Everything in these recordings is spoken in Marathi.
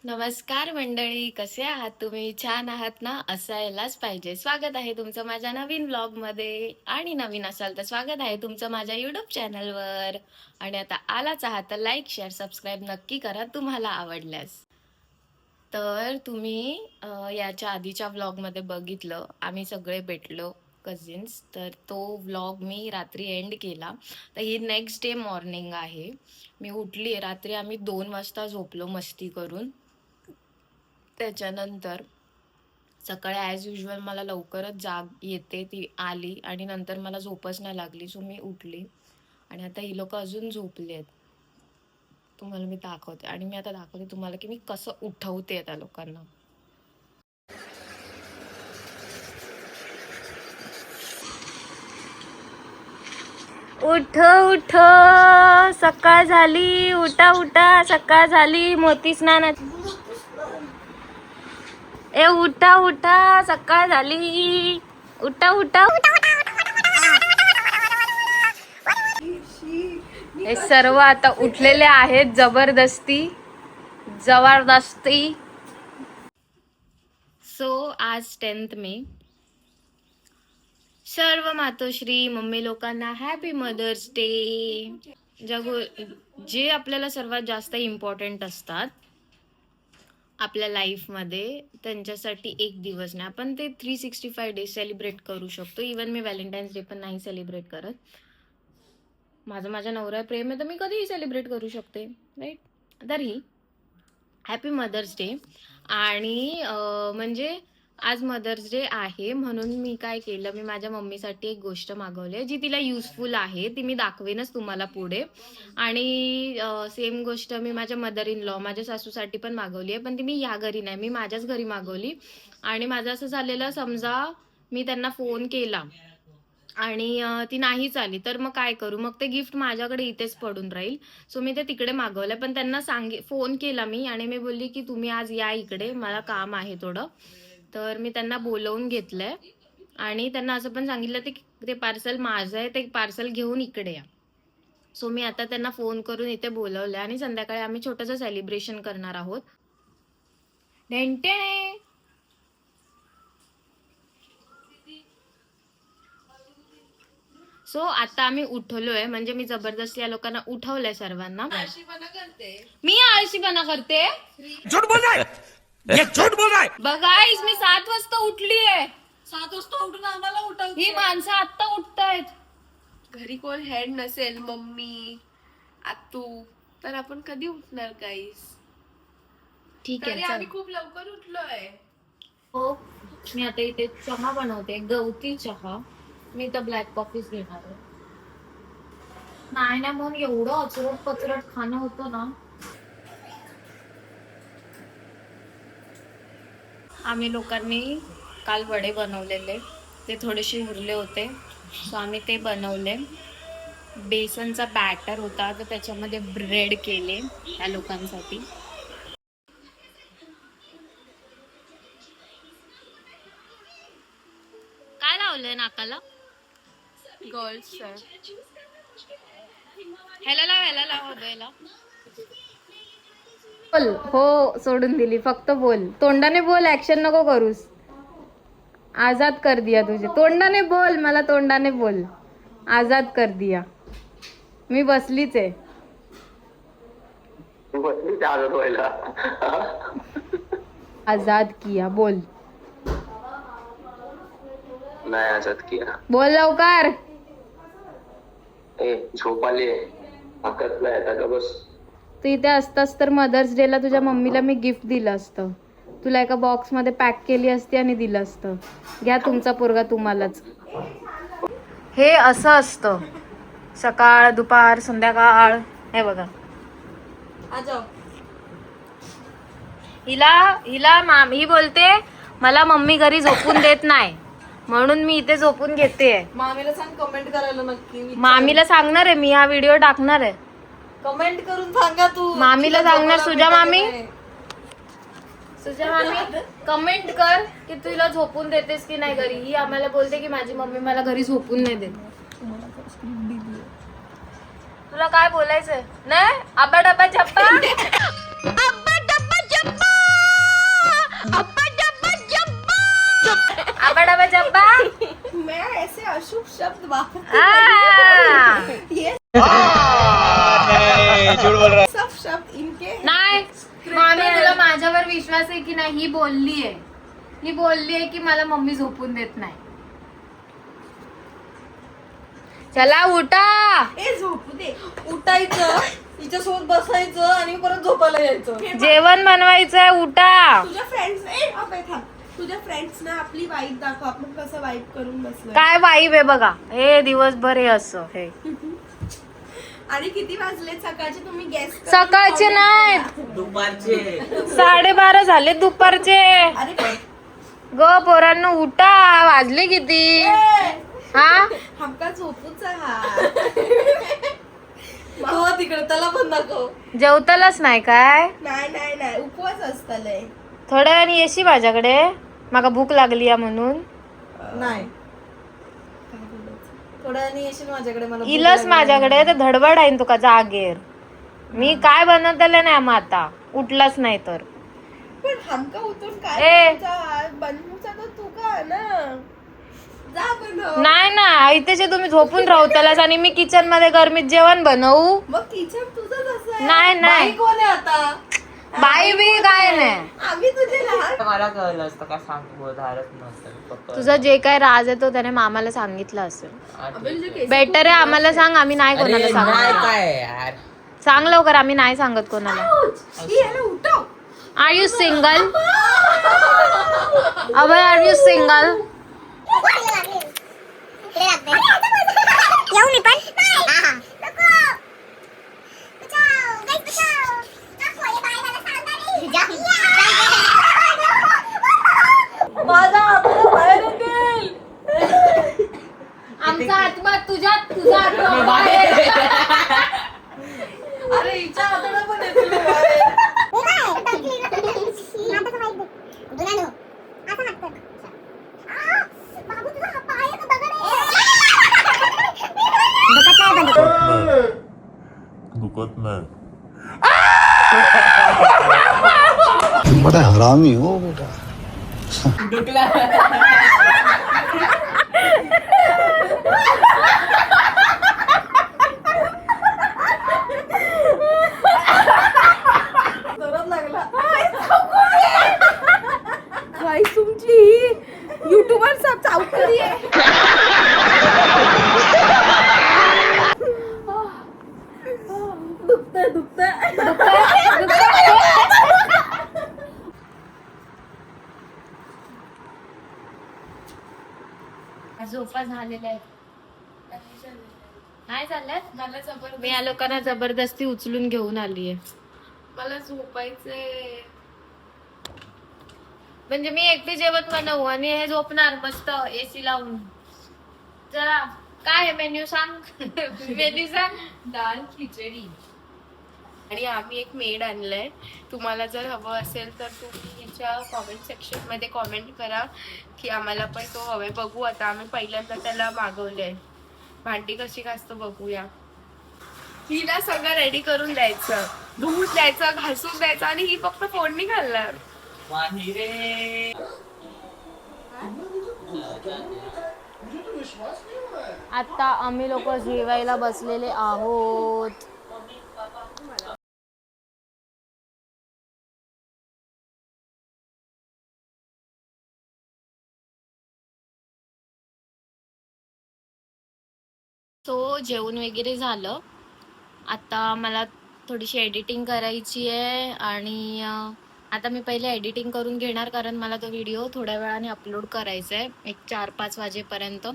नमस्कार मंडळी, कसे आहात तुम्ही? छान आहात ना? असायलाच पाहिजे. स्वागत आहे तुमचं माझ्या नवीन व्लॉगमध्ये आणि नवीन असाल तर स्वागत आहे तुमचं माझ्या युट्यूब चॅनलवर. आणि आता आलाच आहात तर लाईक, शेअर, सबस्क्राईब नक्की करा तुम्हाला आवडल्यास. तर तुम्ही याच्या आधीच्या व्लॉगमध्ये बघितलं, आम्ही सगळे भेटलो कझिन्स. तर तो व्लॉग मी रात्री एंड केला. तर ही नेक्स्ट डे मॉर्निंग आहे. मी उठली रात्री, आम्ही 2 वाजता झोपलो मस्ती करून. त्याच्यानंतर सकाळी ॲज युजल मला लवकरच जाग येते, ती आली आणि नंतर मला झोपच नाही लागली. सो मी उठली आणि आता ही लोक अजून झोपली आहेत. तुम्हाला मी दाखवते आणि मी आता दाखवते तुम्हाला की मी कसं उठवते त्या लोकांना. उठ उठ, सकाळ झाली, उठा उठा, सकाळ झाली. मोती स्नानाची उठा उठा, सकाळ झाली. उठा उठा. हे सर्व आता उठलेले आहेत जबरदस्ती. सो आज 10th मे. सर्व मातोश्री मम्मी लोकांना हॅपी मदर्स डे. जे आपल्याला सर्वात जास्त इम्पॉर्टंट असतात आपल्या लाईफमध्ये, त्यांच्यासाठी एक दिवस नाही, आपण ते 365 डेज सेलिब्रेट करू शकतो. इवन मी व्हॅलेंटाईन्स डे पण नाही सेलिब्रेट करत. माझ्या नवरा प्रेम आहे तर मी कधीही सेलिब्रेट करू शकते, राईट? तरी हॅपी मदर्स डे. आणि म्हणजे आज मदर्स डे आहे म्हणून मी काय केलं, मी माझ्या मम्मीसाठी एक गोष्ट मागवली जी तिला युजफुल आहे, ती मी दाखवेनच तुम्हाला पुढे. आणि सेम गोष्ट मी माझ्या मदर इन लॉ, माझ्या सासूसाठी पण मागवली आहे, पण ती मी या घरी नाही, मी माझ्याच घरी मागवली. आणि माझं असं झालेलं, समजा मी त्यांना फोन केला आणि ती नाहीच आली तर मग काय करू? मग ते गिफ्ट माझ्याकडे इथेच पडून राहील. सो मी ते तिकडे मागवलंय. पण त्यांना फोन केला मी आणि मी बोलली की तुम्ही आज या इकडे, मला काम आहे थोडं. तर मी त्यांना बोलवून घेतलंय आणि त्यांना असं पण सांगितलं ते पार्सल माझं आहे, ते पार्सल घेऊन इकडे या. सो मी आता त्यांना फोन करून इथे बोलवलंय आणि संध्याकाळी आम्ही छोटंसं सेलिब्रेशन करणार आहोत. सो आता आम्ही उठलोय, म्हणजे मी जबरदस्ती या लोकांना उठवलंय सर्वांना. मी आळशीपणा करते? झूठ बोल रहा है, ये झूठ बोल रहा है. बघा मी 7 वाजता उठलीये. 7 वाजता उठून आम्हाला उठवते. ही माणसं आता उठतायत. घरी कोण हेड नसेल, मम्मी आतू, तर आपण कधी उठणार गाईस? ठीक आहे, आम्ही खूप लवकर उठलोय. हो, मी आता इथे चहा बनवते, गवती चहा. मी तर ब्लॅक कॉफीच घेणार आहे. नाही ना, मग एवढं अचरट पचरट खाणं होतं ना. आम्ही लोकांनी काल वडे बनवलेले, ते थोडेसे उरले होते, सो आम्ही ते बनवले. बेसनचा बॅटर होता तर त्याच्यामध्ये ब्रेड केले त्या लोकांसाठी. काय लावलंय नाकाला? गर्ल्स ह्याला लाव उदयला. बोल. हो, सोडून दिली. फक्त बोल, तोंडाने बोल, ऍक्शन नको करूस. आजाद कर दिया तुझे. तोंडाने बोल, मला तोंडाने बोल. आजाद कर दिया. मी बसलीच आहे. आजाद किया. बोल. नाही आजाद किया. बोल लवकर. झोप आली आहे, बस. तू इथे असतास तर मदर्स डे ला तुझ्या मम्मीला मी गिफ्ट दिलं असतं. तुला एका बॉक्स मध्ये पॅक केली असती आणि दिलं असतं. घ्या तुमचा पोरगा तुम्हालाच. हे असं असतं, सकाळ, दुपार, संध्याकाळ. हे बघा, ही बोलते मला मम्मी घरी झोपून देत नाही म्हणून मी इथे झोपून घेते. मामीला सांग कमेंट करायला नक्की. मामीला सांगणार आहे मी, हा व्हिडिओ टाकणार आहे. कमेंट करून सांगा तू. मामीला सांगणार, सुजा मामी कमेंट कर की तुला झोपून देतेस की नाही घरी. ही आम्हाला बोलते की माझी मम्मी मला घरी झोपून नाही देत. तुला काय बोलायचंय? नाही, आबा डब्बा चप्पा. शब्द वापर ये सब शब्द इनके नाही मामी तुला माझ्यावर विश्वास आहे की नाही? ही बोलली आहे की मला मम्मी झोपून देत नाही. चला उठा. ए झोपू दे. उठायचं हिच्यासोबत बसायचं आणि परत झोपायला यायचं. जेवण बनवायचंय, उठा. तुझ्या फ्रेंड्स ना आपली वाईब दाखव. आपण कसं वाईब करून बसलो काय वाईब आहे बघा. हे दिवसभर हे असं हे आणि किती वाजले सकाळचे तुम्ही गेस सकाळचे नाहीत, दुपारचे 12:30 झाले दुपारचे. अरे ग पोरांनो उठा. वाजले किती? हा हमका झोपूचा हा हो तिकडे त्याला पण दाखव. जेवतालच नाही काय? नाही उपवास असतलय. थोड्या वेळाने येशी माझ्याकडे, माका भूक लागली या म्हणून. नाही थोड्या वेळाने येशील माझ्याकडे. मला भूक इलस लागली. माझ्याकडे तर धडबड आहे तुका जागेर. मी काय बनवतले नाही आम्हा आता उठलाच नाही तर. पण हमका उठून ए. काय बनवूचा तर तू का ना जा बनव. नाही ना इथेचे तुम्ही झोपून राहतालाच आणि मी किचन मध्ये गरमीत जेवण बनवू. मग किचन तुझंच असं नाही बाई कोण आहे आता? बाई बी काय नाही. आम्ही तुझे लहान मला कळलं असतं का सांगू धारत नसतं. तुझा जे काय राज आहे तो त्याने मामाला सांगितलं असेल. आपण जे केस बेटर आहे आम्हाला सांग, आम्ही नाही कोणाला सांगत. काय यार सांग लवकर, आम्ही नाही सांगत कोणाला. याला उठव. Are you single? Abhay are you single? येऊ मी पण माझा आत्मा बाहेर येतील. आमचा आत्मा तुझा आत्मा बाहेर. अरे हिच्या हाताला पण येतील बाहेर. दुखत नाही. बड़ा हरामी हो बेटा. जोरात लागला. काय तुमची युट्यूबर सब चावकरी आहे. झोपा झालेल्या आहेत. नाही चालल्यात. मी या लोकांना जबरदस्ती उचलून घेऊन आलीये. मला झोपायचंय. म्हणजे मी एकटी जेवण बनवू आणि हे झोपणार मस्त एसी लावून. जरा काय मेन्यू सांग. मेन्यू सांग. दाल खिचडी आणि आम्ही एक मेड आणलंय. तुम्हाला जर हवं असेल तर तुम्ही ह्याच्या कॉमेंट सेक्शन मध्ये कॉमेंट करा की आम्हाला पण तो हवाय. बघू आता, आम्ही पहिल्यांदा त्याला मागवलंय. भांडी कशी घासतो बघूया. हिला सगळं रेडी करून द्यायचं, धुवून द्यायचं, घासून द्यायचं आणि ही फक्त फोडणी घालणार. रे आता आम्ही लोक जेवायला बसलेले आहोत. तो जेवण वगैरे झालं. आता मला थोडीशी एडिटिंग करायची आहे आणि आता मी पहिले एडिटिंग करून घेणार कारण मला तो व्हिडिओ थोड्या वेळाने अपलोड करायचा आहे, एक 4-5 वाजेपर्यंत.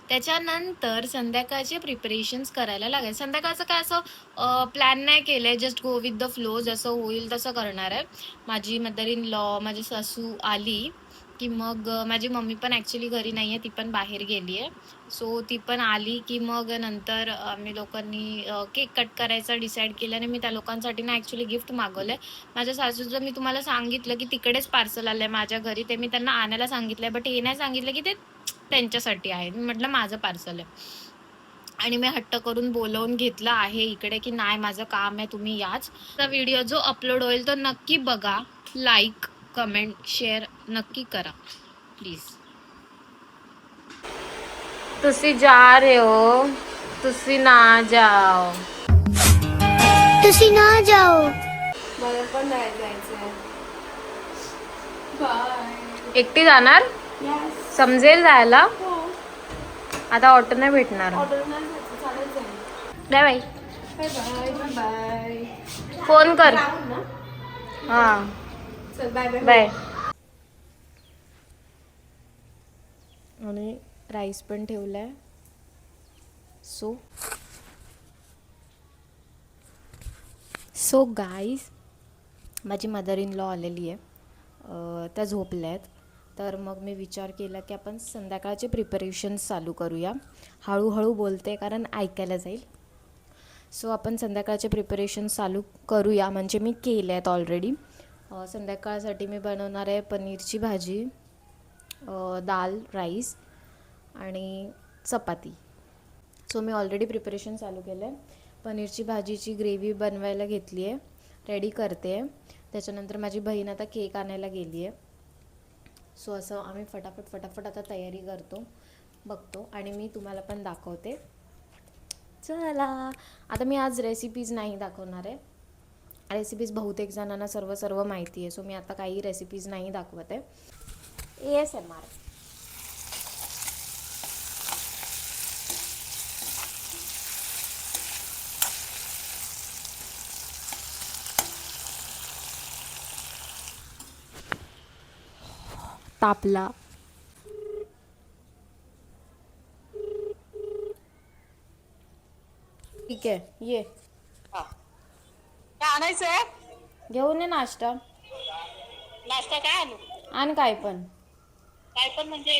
त्याच्यानंतर संध्याकाळचे प्रिपरेशन्स करायला लागेल. संध्याकाळचं काय असं प्लॅन नाही केलं आहे, just go with the flow. जसं होईल तसं करणार आहे. माझी मदर इन लॉ, माझी सासू आली की मग माझी मम्मी पण ॲक्च्युली घरी नाही आहे, ती पण बाहेर गेली आहे. सो ती पण आली की मग नंतर आम्ही लोकांनी केक कट करायचा डिसाईड केलं आणि मी त्या लोकांसाठी ना ॲक्च्युली गिफ्ट मागवलं आहे. माझ्या सासूचं मी तुम्हाला सांगितलं की तिकडेच पार्सल आलं आहे माझ्या घरी, ते मी त्यांना आणायला सांगितलं आहे. बट हे नाही सांगितलं की ते त्यांच्यासाठी आहे. मी म्हटलं माझं पार्सल आहे आणि मी हट्ट करून बोलवून घेतलं आहे इकडे की नाही माझं काम आहे, तुम्ही याच. तर व्हिडिओ जो अपलोड होईल तो नक्की बघा. लाईक, कमेंट, शेअर नक्की करा प्लीज. तुसी जा रहे हो, तुसी ना जाओ. मला पण नाही जायचंय. बाय. एकटी जाणार? यस. समजेल जायला? आता ऑटो नाही भेटणार. ऑर्डर नाही जायचं, चालेल जाईल. Bye bye. Bye bye bye bye. Phone कर. राहुल ना? हां चल बाय बाय. बाय. आणि राईस पण ठेवलाय. सो गाईज, माझी मदर इन लॉ आलेली आहे. त्या झोपल्या आहेत. तर मग मी विचार केला की आपण संध्याकाळचे प्रिपरेशन्स चालू करूया. हळूहळू बोलते कारण ऐकायला जाईल. सो आपण संध्याकाळचे प्रिपरेशन्स चालू करूया. म्हणजे मी केले आहेत ऑलरेडी. संध्याकाळसाठी मी बनवणार आहे पनीरची भाजी, दाल, राईस आणि चपाती. सो मी ऑलरेडी प्रिपरेशन चालू केलं आहे. पनीरची भाजीची ग्रेव्ही बनवायला घेतली आहे, रेडी करते आहे. त्याच्यानंतर माझी बहीण आता केक आणायला गेली आहे. सो असं आम्ही फटाफट आता तयारी करतो, बघतो आणि मी तुम्हाला पण दाखवते. चला, आता मी आज रेसिपीज नाही दाखवणार आहे. रेसिपीज बहुतेक जणांना सर्व माहिती आहे. सो मी आता काही रेसिपीज नाही दाखवत आहे. ASMR. तापला. ठीक आहे, ये काय आणायचंय? घेऊन ये नाश्ता. नाश्ता काय आणू? आण काय पण. काय पण म्हणजे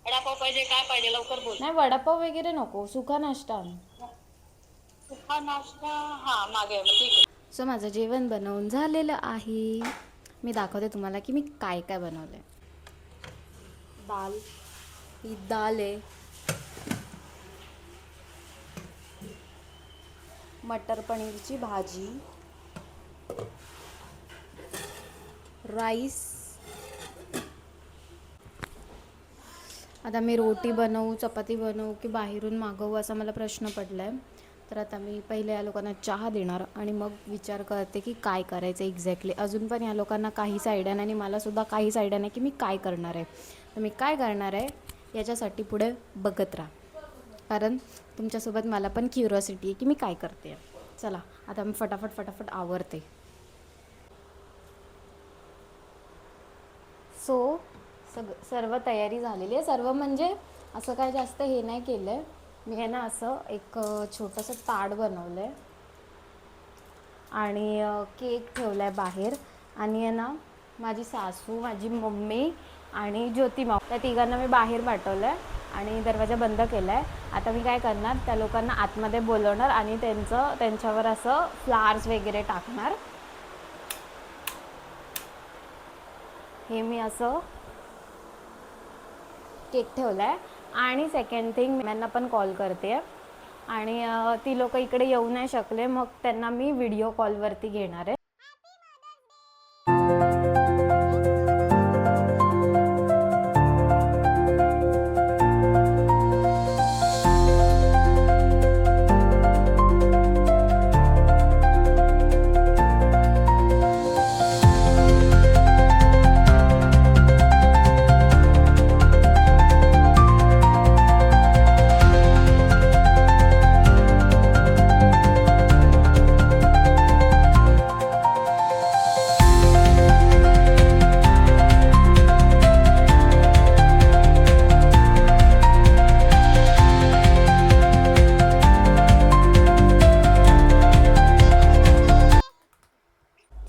वडापाव पाहिजे, काय पाहिजे लवकर बोल. नाही, वडापाव वगैरे नको, सुका नाश्ता आण. सुका नाश्ता हा मागे ठीक आहे. सो माझं जेवण बनवून झालेलं आहे. मी दाखवते तुम्हाला की मी काय काय बनवलं आहे. ही दाल आहे, मटर पनीरची भाजी, राईस. आता मी रोटी बनवू, चपाती बनवू की बाहेरून मागवू असा मला प्रश्न पडला आहे. तर आता मी पहिले या लोकांना चहा देणार आणि मग विचार करते की काय करायचं एक्झॅक्टली. अजून पण या लोकांना काहीच आयडिया नाही आणि मलासुद्धा काहीच आयडिया नाही की मी काय करणार आहे. तर मी काय करणार आहे याच्यासाठी पुढे बघत राहा, कारण तुमच्यासोबत मला पण क्युरिओसिटी आहे की मी काय करते. चला, आता मी फटाफट आवरते. सो सर्व तयारी झालेली आहे. सर्व म्हणजे असं काय जास्त हे नाही केलं आहे मी. आहे ना असं एक छोटंसं ताट बनवलं आहे आणि केक ठेवला आहे बाहेर. आणि आहे ना माझी सासू, माझी मम्मी आणि ज्योतिमा, त्या तिघांना मी बाहेर पाठवलं आहे आणि दरवाजा बंद केला आहे. आता मी काय करणार, त्या लोकांना आतमध्ये बोलवणार आणि त्यांच्यावर असं फ्लावर्स वगैरे टाकणार. हे मी असं केक ठेवला आहे. आणि सेकंड थिंग, त्यांना पण कॉल करते आणि ती लोक इकडे येऊ नाही शकले, मग त्यांना मी व्हिडिओ कॉलवरती घेणार आहे.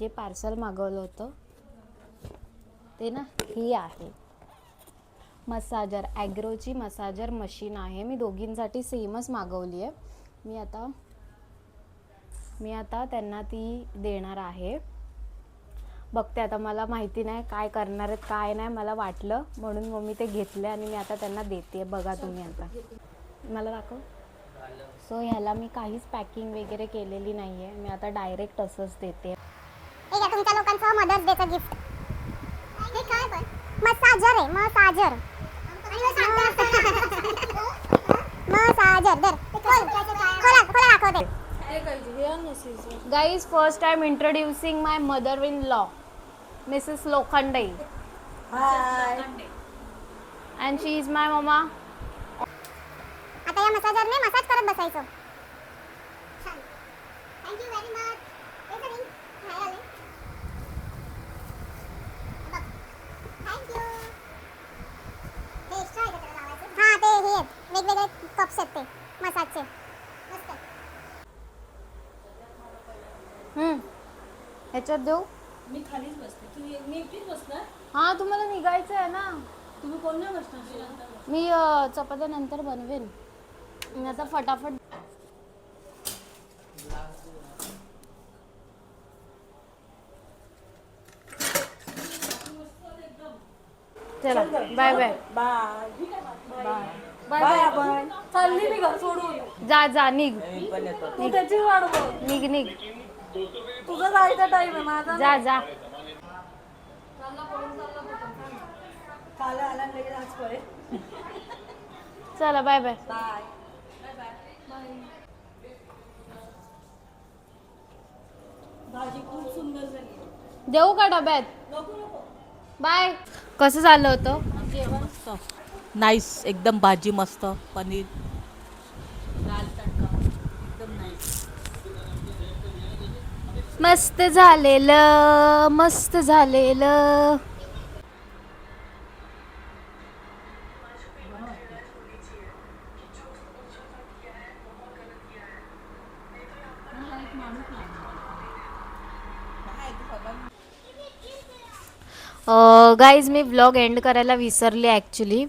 जे पार्सल मागवलं होतं ते ना ही आहे मसाजर, ॲग्रोची मसाजर मशीन आहे. मी दोघींसाठी सेमच मागवली आहे. मी आता त्यांना ती देणार आहे. बघते आता, मला माहिती नाही काय करणार आहेत काय नाही, मला वाटलं म्हणून मग मी ते घेतले आणि मी आता त्यांना देते. बघा तुम्ही आता, मला दाखव. सो ह्याला मी काहीच पॅकिंग वगैरे केलेली नाही आहे. मी आता डायरेक्ट असंच देते. ठीक आहे, तुमच्या लोकांचं मदर्स डेचं गिफ्ट. हे काय पण मसाजर आहे, massager. Guys, first I'm introducing my mother-in-law, Mrs. Lokhande, high and she is my mama. आता या मसाजरने मसाज करत बसायचं. छान. Thank you very much. हे सरी नाही आले. बघ. Thank you. हे एक्स्ट्रा आहे का त्याला लावायचं? हां ते हे आहेत. वेगवेगळे कप्स आहेत ते मसाजचे. मस्त. ह्याच्यात देऊ? मी खालीच बसते. मी एकटीच बसणार. हा, तुम्हाला निघायचं आहे ना. तुम्ही कोण नाही बसणार? मी चपात्या नंतर बनवेन. मी आता फटाफट. चला, bye bye. Bye bye bye. चालली मी घर सोडून. जा जा, निघ. मी पण येतो. तू त्याची वाट बघ. निघ निघ. तुझा जायचा टाइम आहे माझा. जा जा. काला आला लगेच आज पळे. चला, बाय बाय. बाय. भाजी खूप सुंदर झाली. देऊ का डब्यात? नको नको. बाय. कसं झालं होतं? नाईस एकदम भाजी मस्त पनीर दाल तडका एकदम नाईस. मस्त झालेलं, मस्त झालेलं. गाईज, मी व्लॉग एंड करायला विसरले ॲक्च्युली.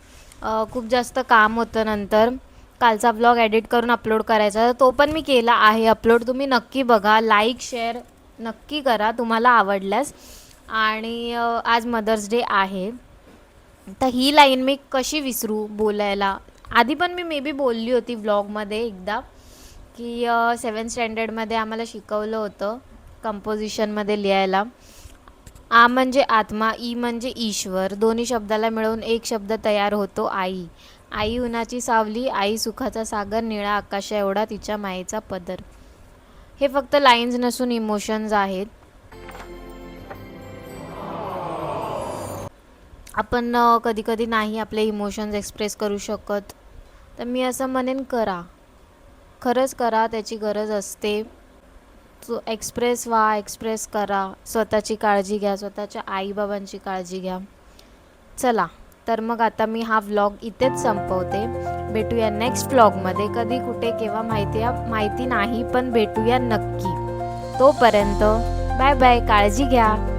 खूप जास्त काम होतं नंतर. कालचा व्लॉग एडिट करून अपलोड करायचा, तो पण मी केला आहे अपलोड. तुम्ही नक्की बघा, लाईक शेअर नक्की करा तुम्हाला आवडल्यास. आणि आज मदर्स डे आहे, तर ही लाईन मी कशी विसरू बोलायला. आधी पण मी मे बी बोलली होती व्लॉगमध्ये एकदा, की 7th स्टँडर्डमध्ये आम्हाला शिकवलं होतं कंपोजिशनमध्ये लिहायला. आ म्हणजे आत्मा, ई म्हणजे ईश्वर, दोन्ही शब्दाला मिळवून एक शब्द तयार होतो आई. आई उन्हाची सावली, आई सुखाचा सागर, निळा आकाशा एवढा तिच्या मायेचा पदर. हे फक्त लाईन्स नसून इमोशन्स आहेत. आपण कधी कधी नाही आपले इमोशन्स एक्सप्रेस करू शकत, तर मी असं म्हणेन करा, खरंच करा, त्याची गरज असते. एक्सप्रेस व्हा, एक्सप्रेस करा. स्वतःची काळजी घ्या, स्वतःच्या आईबाबांची काळजी घ्या. चला, तर मग आता मी हा व्लॉग इथेच संपवते. भेटूया नेक्स्ट व्लॉगमध्ये. कधी कुठे केव्हा माहिती नाही, पण भेटूया नक्की. तोपर्यंत बाय बाय, काळजी घ्या.